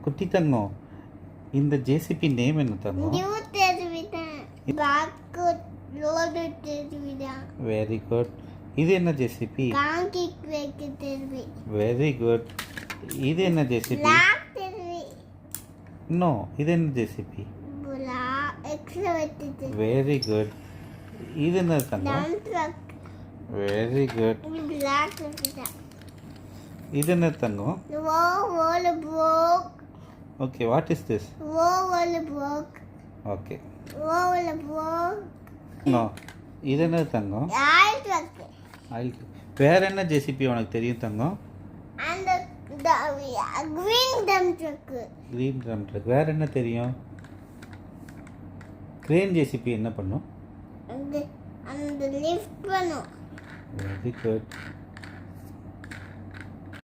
குட்டி தங்கம், இந்த JCB name என்ன தங்கம்? Very good. இது என்ன ஜேசிபி? Very good. இது என்ன ஜேசிபி? நோ, இது என்ன ஜேசிபி? Very good. இது என்ன தங்கம்? Very good. இது என்ன தங்கம்? Okay, what is this? Okay. No, இது என்ன தங்கம்? ஆயில். வேற என்ன ஜேசிபி உனக்கு தெரியும் தங்கம்? Green drum drug. வேற என்ன தெரியும்? கிரேன் ஜேசிபி என்ன பண்ணும்? அந்த லிஃப்ட் பண்ணும். Very good.